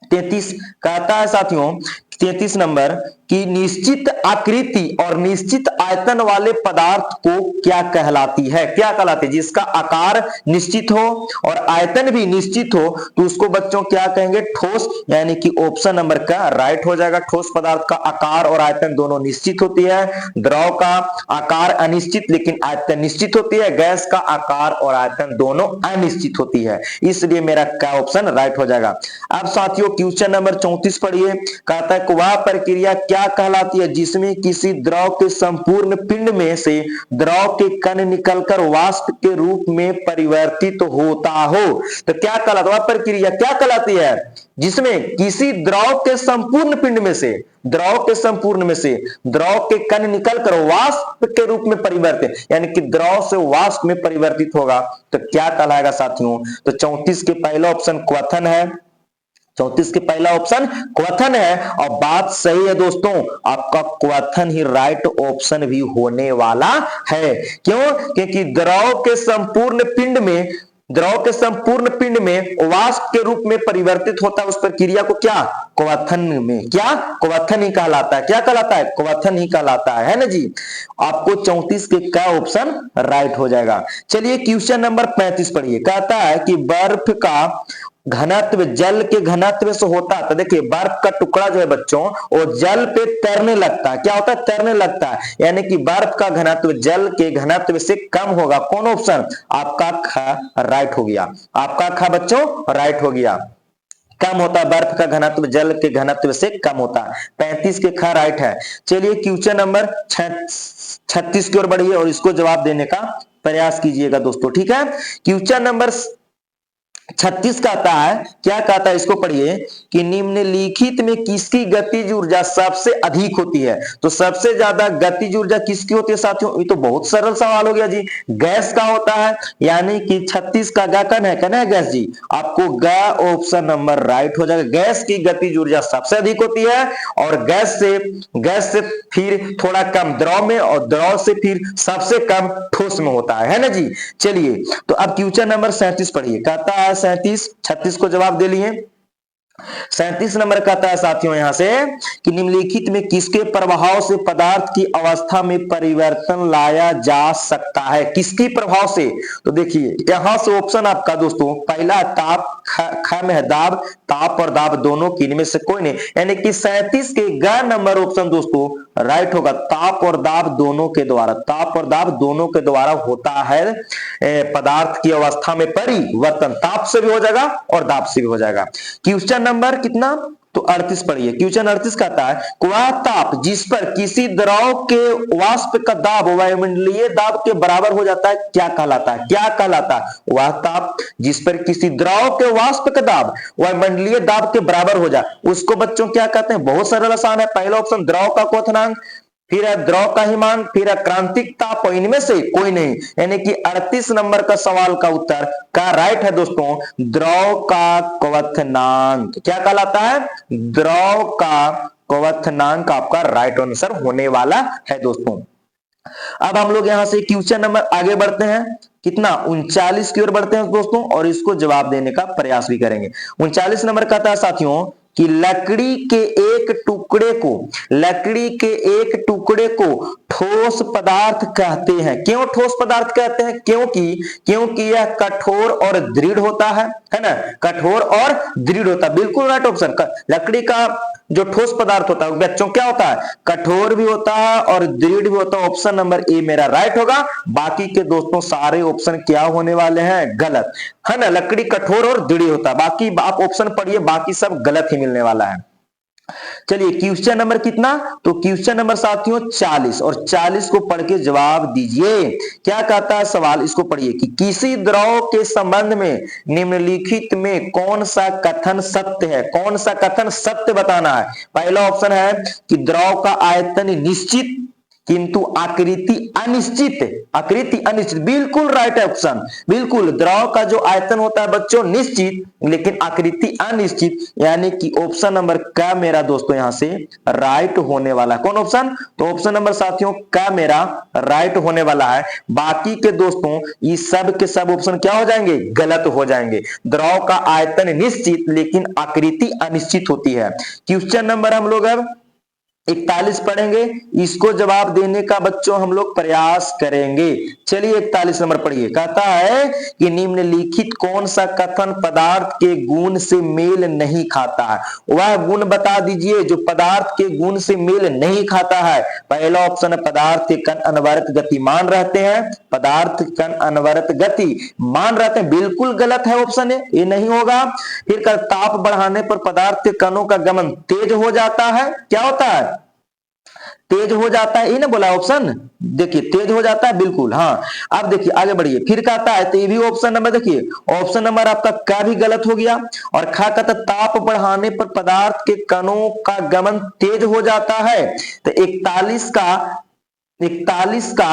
33 कहता है साथियों, 33 नंबर की निश्चित आकृति और निश्चित आयतन वाले पदार्थ को क्या कहलाती है, क्या कहलाती है, जिसका आकार निश्चित हो और आयतन भी निश्चित हो तो उसको बच्चों क्या कहेंगे ठोस, यानी कि ऑप्शन नंबर का राइट हो जाएगा। ठोस पदार्थ का आकार और आयतन दोनों निश्चित होती है, द्रव का आकार अनिश्चित लेकिन आयतन निश्चित होती है, गैस का आकार और आयतन दोनों अनिश्चित होती है, इसलिए मेरा क्या ऑप्शन राइट हो जाएगा। अब साथियों क्वेश्चन नंबर 34 पढ़िए, कहता है वह प्रक्रिया क्या कहलाती है जिसमें किसी द्रव के संपूर्ण पिंड में से द्रव के कण निकलकर वाष्प के रूप में परिवर्तित होता हो, तो क्या कहलाता है, वह प्रक्रिया क्या कहलाती है जिसमें किसी द्रव के संपूर्ण पिंड में से द्रव के कण निकलकर वाष्प के रूप में परिवर्तित, यानी कि द्रव से वाष्प में परिवर्तित होगा, तो क्या कहलाएगा साथियों। तो 34 के पहला ऑप्शन क्वथन है, 34 के पहला ऑप्शन क्वथन है, और बात सही है दोस्तों, आपका क्वथन ही राइट ऑप्शन भी होने वाला है। क्यों, क्योंकि द्रव के संपूर्ण पिंड में वाष्प के रूप में परिवर्तित होता है, उस प्रक्रिया को क्या क्वथन में क्या क्वथन ही कहलाता है, क्या कहलाता है क्वथन ही कहलाता है ना जी। आपको 34 के क्या ऑप्शन राइट हो जाएगा। चलिए क्वेश्चन नंबर 35 पढ़िए, कहता है कि बर्फ का घनत्व जल के घनत्व से होता है, तो देखिए बर्फ का टुकड़ा जो है बच्चों वो जल पे तैरने लगता है, क्या होता है तैरने लगता है, यानी कि बर्फ का घनत्व जल के घनत्व से कम होगा, कौन ऑप्शन आपका ख राइट हो गया, आपका ख बच्चों राइट हो गया, कम होता है बर्फ का घनत्व जल के घनत्व से कम होता है, 35 के ख राइट है। चलिए क्वेश्चन नंबर 36 की ओर बढ़िए और इसको जवाब देने का प्रयास कीजिएगा दोस्तों, ठीक है। क्वेश्चन नंबर 36 कहता है, क्या कहता है इसको पढ़िए कि निम्नलिखित में किसकी गतिज ऊर्जा सबसे अधिक होती है, तो सबसे ज्यादा गतिज ऊर्जा किसकी होती है साथियों, ये तो बहुत सरल सवाल हो गया जी, गैस का होता है, यानी कि 36 का ग कन है गैस जी, आपको ग ऑप्शन नंबर राइट हो जाएगा। गैस की गतिज ऊर्जा सबसे अधिक होती है और गैस से फिर थोड़ा कम द्रव में और द्रव से फिर सबसे कम ठोस में होता है ना जी। चलिए तो अब क्वेश्चन नंबर 37 पढ़िए, कहता है 36 को जवाब दे लिए। 37 नंबर कहता है साथियों यहां से कि निम्नलिखित में किसके प्रभाव से पदार्थ की अवस्था में परिवर्तन लाया जा सकता है, किसकी प्रभाव से, तो देखिए यहां से ऑप्शन आपका दोस्तों पहला ताप, ख में है दाब, ताप और दाब दोनों की इनमें से कोई नहीं, यानी कि 37 के ग नंबर ऑप्शन दोस्तों राइट होगा, ताप और दाब दोनों के द्वारा होता है पदार्थ की अवस्था में परिवर्तन, ताप से भी हो जाएगा और दाब से भी हो जाएगा। क्वेश्चन नंबर कितना, तो 38 पढ़िए, क्वेश्चन 38 कहता है वह ताप जिस पर किसी द्रव के वाष्प का दाब वायुमंडलीय दाब के बराबर हो जाता है क्या कहलाता है, वह ताप जिस पर किसी द्रव के वाष्प का दाब वायुमंडलीय दाब के बराबर हो जाए उसको बच्चों क्या कहते हैं, बहुत सरल आसान है, पहला ऑप्शन द्रव का क्वथनांक, फिर है द्रव का हिमांक, फिर है क्रांतिक ताप, और इनमें से कोई नहीं। यानी कि 38 नंबर का सवाल का उत्तर का राइट है दोस्तों द्रव का क्वथनांक। क्या कहलाता है? द्रव का क्वथनांक आपका राइट आंसर होने वाला है दोस्तों। अब हम लोग यहां से क्वेश्चन नंबर आगे बढ़ते हैं, कितना 39 की ओर बढ़ते हैं दोस्तों, और इसको जवाब देने का प्रयास भी करेंगे। 39 नंबर कहता है साथियों कि लकड़ी के एक टुकड़े को ठोस पदार्थ कहते हैं। क्यों ठोस पदार्थ कहते हैं? क्योंकि यह कठोर और दृढ़ होता है ना, कठोर और दृढ़ होता है। बिल्कुल राइट ऑप्शन। लकड़ी का जो ठोस पदार्थ होता है बच्चों क्या होता है? कठोर भी होता है और दृढ़ भी होता है। ऑप्शन नंबर ए मेरा राइट होगा। बाकी के दोस्तों सारे ऑप्शन क्या होने वाले हैं? गलत, है ना। लकड़ी कठोर और दृढ़ होता है, बाकी आप ऑप्शन पढ़िए, बाकी सब गलत ही मिलने वाला है। चलिए क्वेश्चन नंबर कितना? तो क्वेश्चन नंबर साथियों 40, और 40 को पढ़ के जवाब दीजिए। क्या कहता है सवाल, इसको पढ़िए कि किसी द्रव के संबंध में निम्नलिखित में कौन सा कथन सत्य है? कौन सा कथन सत्य बताना है। पहला ऑप्शन है कि द्रव का आयतन निश्चित किंतु आकृति अनिश्चित। आकृति अनिश्चित, बिल्कुल राइट ऑप्शन। बिल्कुल, द्रव का जो आयतन होता है बच्चों निश्चित, लेकिन आकृति अनिश्चित, यानी कि ऑप्शन नंबर का मेरा दोस्तों यहां से राइट होने वाला है। कौन ऑप्शन? तो ऑप्शन नंबर साथियों का मेरा राइट होने वाला है। बाकी के दोस्तों ये सब के सब ऑप्शन क्या हो जाएंगे? गलत हो जाएंगे। द्रव का आयतन निश्चित लेकिन आकृति अनिश्चित होती है। क्वेश्चन नंबर हम लोग अब 41 पढ़ेंगे, इसको जवाब देने का बच्चों हम लोग प्रयास करेंगे। चलिए 41 नंबर पढ़िए। कहता है कि निम्नलिखित कौन सा कथन पदार्थ के गुण से मेल नहीं खाता है? वह गुण बता दीजिए जो पदार्थ के गुण से मेल नहीं खाता है। पहला ऑप्शन है पदार्थ के कण अनवरत गतिमान रहते हैं। पदार्थ कण अनवरत गति मान रहते हैं, बिल्कुल गलत है ऑप्शन है, ये नहीं होगा। फिर ताप बढ़ाने पर पदार्थ के कणों का गमन तेज हो जाता है। क्या होता है? तेज हो जाता है, ये ना बोला ऑप्शन। देखिए तेज हो जाता है, बिल्कुल हाँ। अब देखिए आगे बढ़िए, फिर कहता है तो ये भी ऑप्शन नंबर, देखिए ऑप्शन नंबर आपका का भी गलत हो गया। और खा कहता ताप बढ़ाने पर पदार्थ के कणों का गमन तेज हो जाता है। तो 41 का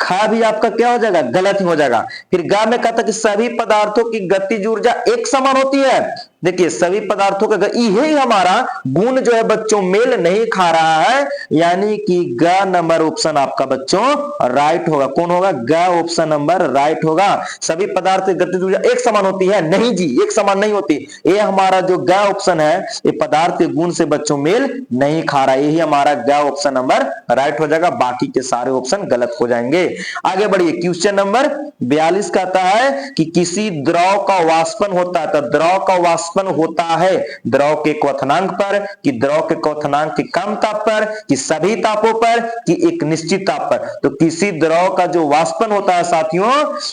खा भी आपका क्या हो जाएगा? गलत ही हो जाएगा। फिर गा में कहता कि सभी पदार्थों की गतिज ऊर्जा एक समान होती है। देखिए सभी पदार्थों का यही हमारा गुण जो है बच्चों मेल नहीं खा रहा है, यानी कि ग नंबर ऑप्शन आपका बच्चों राइट होगा। कौन होगा? ग ऑप्शन नंबर राइट होगा। सभी पदार्थ की गतिज ऊर्जा एक समान होती है, नहीं जी एक समान नहीं होती। ये हमारा जो ग ऑप्शन है ये पदार्थ के गुण से बच्चों मेल नहीं खा रहा है, यही हमारा ग ऑप्शन नंबर राइट हो जाएगा। बाकी के सारे ऑप्शन गलत हो जाएंगे। आगे बढ़िए क्वेश्चन नंबर 42 कहता है कि किसी द्रव का वाष्पन होता है। तो द्रव का वाष्पन होता है द्रव के क्वथनांक पर, कि द्रव के क्वथनांक के कम ताप पर, कि सभी तापों पर, कि एक निश्चित ताप पर। तो किसी द्रव का जो वाष्पन होता है साथियों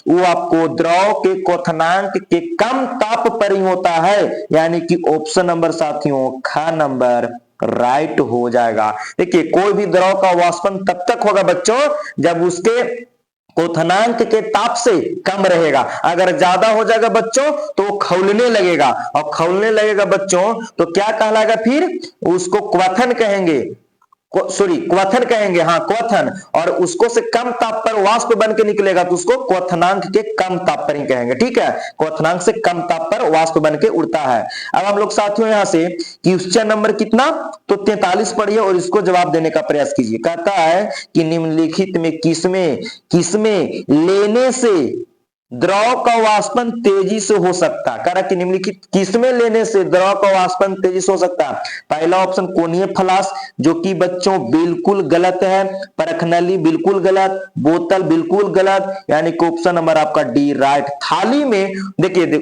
वो आपको द्रव के क्वथनांक के कम ताप पर ही होता है, यानी कि ऑप्शन नंबर साथियों ख नंबर राइट हो जाएगा। देखिए कोई भी द्रव का वाष्पन तब तक होगा बच्चों जब उसके क्वथनांक के ताप से कम रहेगा। अगर ज्यादा हो जाएगा बच्चों तो खौलने लगेगा, और खौलने लगेगा बच्चों तो क्या कहलाएगा? फिर उसको क्वथन कहेंगे, क्वथन कहेंगे, हाँ क्वथन। और उसको से कम ताप पर वाष्प बन के निकलेगा तो उसको क्वथनांक के कम ताप पर ही कहेंगे। ठीक है, क्वथनांक से कम ताप पर वाष्प बन के उड़ता है। अब हम लोग साथियों यहां से क्वेश्चन नंबर कितना? तो 43 पढ़िए और इसको जवाब देने का प्रयास कीजिए। कहता है कि निम्नलिखित में किसमें लेने से द्रव का वाष्पन तेजी से हो सकता है। कह रहा कि निम्नलिखित किसमें लेने से द्रव का वाष्पन तेजी से हो सकता है। पहला ऑप्शन कोनीय फ्लास्क, जो कि बच्चों बिल्कुल गलत है। परखनली बिल्कुल गलत, बोतल बिल्कुल गलत, यानी कि ऑप्शन नंबर आपका डी राइट। थाली में देखिए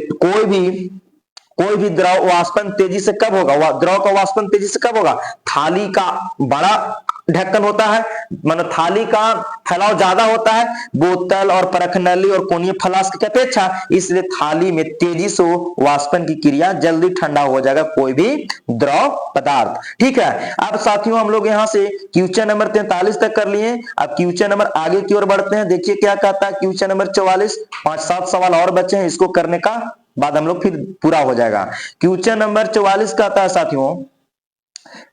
कोई भी द्रव वाष्पन तेजी से कब होगा? द्रव का वाष्पन तेजी से कब होगा? थाली का बड़ा ढक्कन होता है, मतलब थाली का फैलाव ज्यादा होता है बोतल और परखनली और कोनीय फ्लास्क की अपेक्षा, इसलिए थाली में तेजी से वाष्पन की क्रिया जल्दी ठंडा हो जाएगा कोई भी द्रव पदार्थ। ठीक है, अब साथियों हम लोग यहां से क्वेश्चन नंबर 43 तक कर लिए। अब क्वेश्चन नंबर आगे की ओर बढ़ते हैं। देखिए क्या कहता है क्वेश्चन नंबर 44। 5-7 सवाल और बचे हैं, इसको करने का बाद हम लोग फिर पूरा हो जाएगा। क्वेश्चन नंबर 44 कहता है साथियों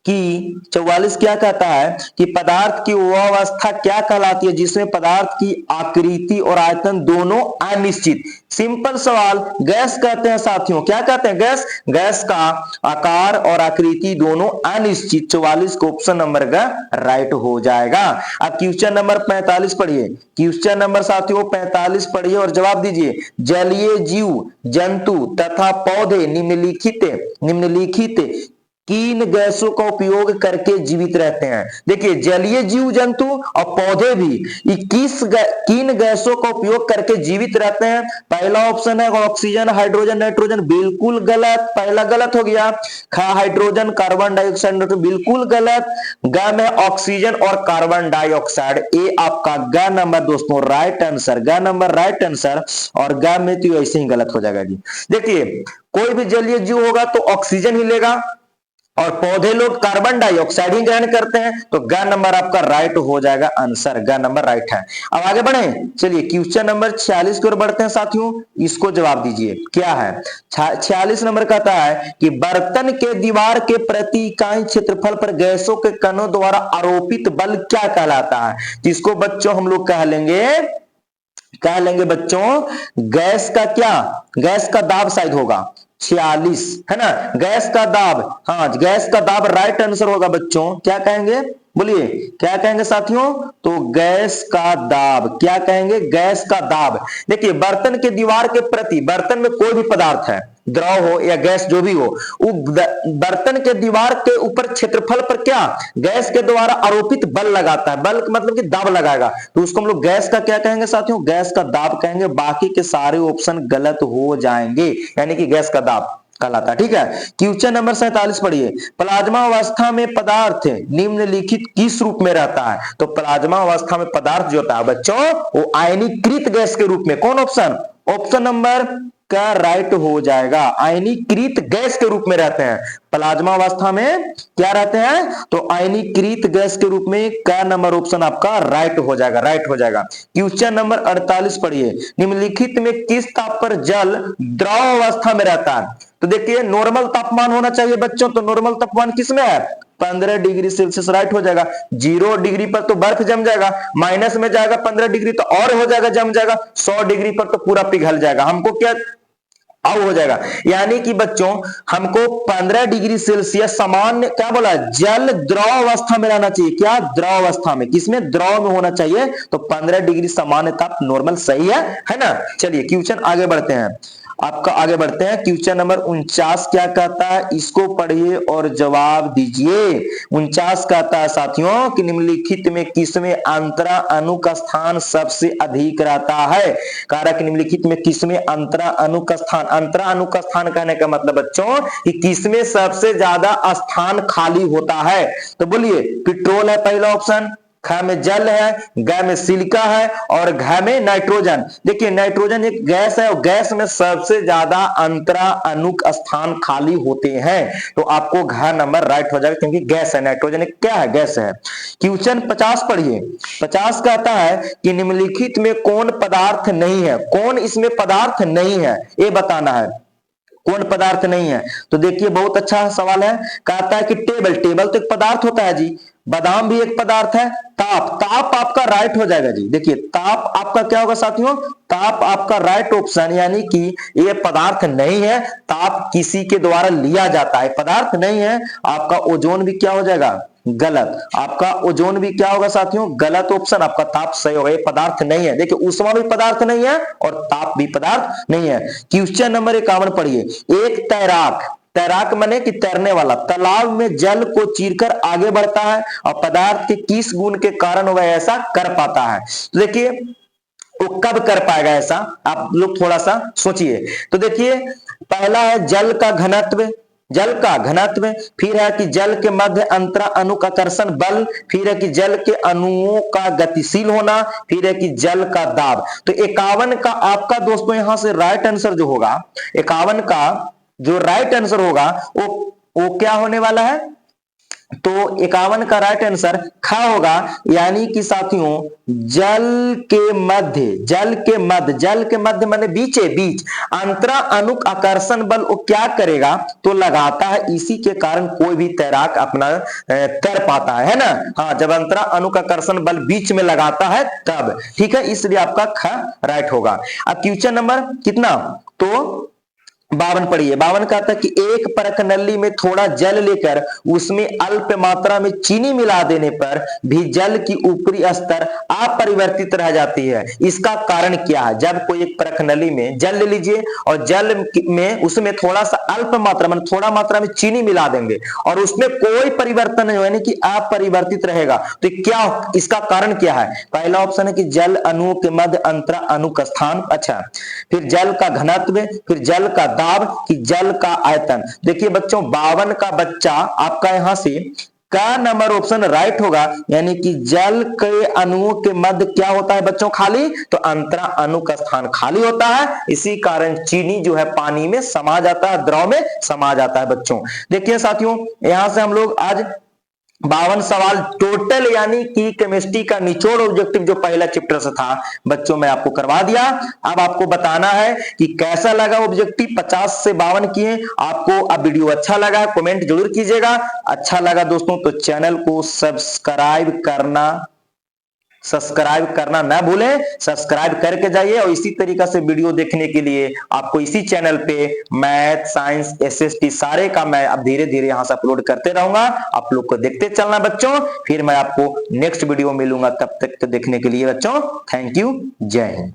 कि 44 क्या कहता है कि पदार्थ की वह अवस्था क्या कहलाती है जिसमें पदार्थ की आकृति और आयतन दोनों अनिश्चित। सिंपल सवाल, गैस कहते हैं साथियों, क्या कहते हैं? गैस। गैस का आकार और आकृति दोनों अनिश्चित। 44 को ऑप्शन नंबर का राइट हो जाएगा। अब क्वेश्चन नंबर 45 पढ़िए। क्वेश्चन नंबर साथियों 45 पढ़िए और जवाब दीजिए। जलीय जीव जंतु तथा पौधे निम्नलिखित किन गैसों का उपयोग करके जीवित रहते हैं? देखिए, जलीय जीव जंतु और पौधे भी किन गैसों का उपयोग करके जीवित रहते हैं? पहला ऑप्शन है ऑक्सीजन, हाइड्रोजन, नाइट्रोजन, बिल्कुल गलत, पहला गलत हो गया। हाइड्रोजन, कार्बन डाइऑक्साइड, बिल्कुल गलत। ग में ऑक्सीजन और कार्बन डाइऑक्साइड, ये आपका ग नंबर दोस्तों राइट आंसर, ग नंबर राइट आंसर। और ग में तो ऐसे ही गलत हो जाएगा जी। देखिए, कोई भी जलीय जीव होगा तो ऑक्सीजन ही लेगा और पौधे लोग कार्बन डाइऑक्साइड ही ग्रहण करते हैं, तो ग नंबर आपका राइट हो जाएगा आंसर, ग नंबर राइट है। अब आगे बढ़े, चलिए क्वेश्चन नंबर 46 की ओर बढ़ते हैं साथियों, इसको जवाब दीजिए क्या है। 46 नंबर कहता है कि बर्तन के दीवार के प्रति इकाई क्षेत्रफल पर गैसों के कणों द्वारा आरोपित बल क्या कहलाता है? जिसको बच्चों हम लोग कह लेंगे बच्चों, गैस का क्या, गैस का दाब शायद होगा 46, है ना। गैस का दाब, हाँ गैस का दाब राइट आंसर होगा बच्चों। क्या कहेंगे, बोलिए क्या कहेंगे साथियों? तो गैस का दाब, क्या कहेंगे? गैस का दाब। देखिए, बर्तन के दीवार के प्रति, बर्तन में कोई भी पदार्थ है, द्रव हो या गैस जो भी हो, वो बर्तन के दीवार के ऊपर क्षेत्रफल पर क्या गैस के द्वारा आरोपित बल लगाता है। बल मतलब कि दाब लगाएगा, तो उसको हम लोग गैस का क्या कहेंगे साथियों? गैस का दाब कहेंगे। बाकी के सारे ऑप्शन गलत हो जाएंगे, यानी कि गैस का दाब कहलाता है। ठीक है, क्वेश्चन नंबर 47 पढ़िए। प्लाज्मा अवस्था में पदार्थ निम्नलिखित किस रूप में रहता है? तो प्लाज्मा अवस्था में पदार्थ जो होता है बच्चों, वो आयनीकृत गैस के रूप में, कौन ऑप्शन? ऑप्शन नंबर का राइट हो जाएगा, आयनीकृत गैस के रूप में रहते हैं। प्लाज्मा अवस्था में क्या रहते हैं? तो आयनीकृत गैस के रूप में। का नंबर ऑप्शन आपका राइट हो जाएगा, राइट हो जाएगा। क्वेश्चन नंबर 48 पढ़िए। निम्नलिखित में किस ताप पर जल द्रव अवस्था में रहता है? तो देखिए, नॉर्मल तापमान होना चाहिए बच्चों, तो नॉर्मल तापमान किसमें है? 15 डिग्री सेल्सियस, राइट हो जाएगा। 0 डिग्री पर तो बर्फ जम जाएगा, माइनस में जाएगा 15 डिग्री तो और हो जाएगा, जम जाएगा। 100 डिग्री पर तो पूरा पिघल जाएगा। हमको क्या अब हो जाएगा, यानी कि बच्चों हमको 15 डिग्री सेल्सियस सामान्य, क्या बोला, जल द्रव अवस्था में रहना चाहिए। क्या? द्रव अवस्था में, किसमें? द्रव में होना चाहिए। तो 15 डिग्री सामान्य ताप नॉर्मल सही है ना। चलिए क्वेश्चन आगे बढ़ते हैं, आपका आगे बढ़ते हैं। क्वेश्चन नंबर 49 क्या कहता है, इसको पढ़िए और जवाब दीजिए। 49 कहता है साथियों कि निम्नलिखित में किसमें अंतरा अणु का स्थान सबसे अधिक रहता है? कारक निम्नलिखित में किसमें अंतरा अणु का स्थान, अंतरा अणु का स्थान कहने का मतलब बच्चों कि किसमें सबसे ज्यादा स्थान खाली होता है? तो बोलिए, पेट्रोल है पहला ऑप्शन, ख में जल है, ग में सिलिका है और घ में नाइट्रोजन। देखिए, नाइट्रोजन एक गैस है और गैस में सबसे ज्यादा अंतरा अणुक स्थान खाली होते हैं, तो आपको घ नंबर राइट हो जाएगा, क्योंकि गैस है, नाइट्रोजन एक क्या है? गैस है। क्वेश्चन 50 पढ़िए। 50 कहता है कि निम्नलिखित में कौन पदार्थ नहीं है? कौन इसमें पदार्थ नहीं है, ये बताना है, कौन पदार्थ नहीं है। तो देखिए, बहुत अच्छा सवाल है। कहता है कि टेबल, टेबल तो एक पदार्थ होता है जी। बादाम भी एक पदार्थ है। ताप, ताप आपका राइट हो जाएगा जी। देखिए, ताप आपका क्या होगा साथियों? ताप आपका राइट ऑप्शन, यानी कि ये पदार्थ नहीं है, ताप किसी के द्वारा लिया जाता है, पदार्थ नहीं है। आपका ओजोन भी क्या हो जाएगा? गलत। आपका ओजोन भी क्या होगा साथियों? गलत ऑप्शन। आपका ताप सही होगा, ये पदार्थ नहीं है। देखिए, ऊष्मा भी पदार्थ नहीं है और ताप भी पदार्थ नहीं है। क्वेश्चन नंबर 51 पढ़िए। एक तैराक, तैराक माने कि तैरने वाला, तालाब में जल को चीरकर आगे बढ़ता है और पदार्थ के किस गुण के कारण वह ऐसा कर पाता है? तो देखिए, वो कब कर पाएगा ऐसा, आप लोग थोड़ा सा सोचिए। तो देखिए, पहला है जल का घनत्व, जल का घनत्व, फिर है कि जल के मध्य अंतरा अणुकर्षण बल, फिर है कि जल के अणुओं का गतिशील होना, फिर है कि जल का दाब। तो 51 का आपका दोस्तों यहां से राइट आंसर जो होगा, 51 का जो राइट आंसर होगा वो क्या होने वाला है? तो 51 का राइट आंसर ख होगा। यानी कि साथियों जल के मध्य माने बीच अंतरा अणुक आकर्षण बल वो क्या करेगा, तो लगाता है। इसी के कारण कोई भी तैराक अपना तैर पाता है ना। हाँ, जब अंतरा अणुक आकर्षण बल बीच में लगाता है तब। ठीक है, इसलिए आपका ख राइट होगा। अब क्वेश्चन नंबर कितना, तो 52 पढ़िए। 52 कहता है कि एक परख नली में थोड़ा जल लेकर उसमें अल्प मात्रा में चीनी मिला देने पर भी जल की ऊपरी स्तर अपरिवर्तित रह जाती है। इसका कारण क्या है? जब कोई एक परख नली में जल ले लीजिए और जल में उसमें थोड़ा सा अल्प मात्रा में थोड़ा मात्रा में चीनी मिला देंगे और उसमें कोई परिवर्तन नहीं यानी कि अपरिवर्तित रहेगा, तो क्या इसका कारण क्या है? पहला ऑप्शन है कि जल अणुओं के मध्य अंतरा अणुक स्थान, अच्छा, फिर जल का घनत्व, फिर जल का दाब, कि जल का आयतन। देखिए बच्चों 52 का बच्चा आपका यहां से का नंबर ऑप्शन राइट होगा। यानी कि जल के अणुओं के मध्य क्या होता है बच्चों, खाली, तो अंतरा अणु का स्थान खाली होता है। इसी कारण चीनी जो है पानी में समा जाता है, द्रव में समा जाता है बच्चों। देखिए साथियों यहां से हम लोग आज 52 सवाल टोटल यानी कि केमिस्ट्री का निचोड़ ऑब्जेक्टिव जो पहला चैप्टर से था बच्चों मैं आपको करवा दिया। अब आपको बताना है कि कैसा लगा ऑब्जेक्टिव। 50 से 52 किए। आपको अब वीडियो अच्छा लगा कमेंट जरूर कीजिएगा। अच्छा लगा दोस्तों तो चैनल को सब्सक्राइब करना ना भूलें। सब्सक्राइब करके जाइए और इसी तरीका से वीडियो देखने के लिए आपको इसी चैनल पे मैथ, साइंस, एसएसटी सारे का मैं अब धीरे धीरे यहां से अपलोड करते रहूंगा। आप लोग को देखते चलना बच्चों। फिर मैं आपको नेक्स्ट वीडियो मिलूंगा, तब तक देखने के लिए बच्चों थैंक यू, जय हिंद।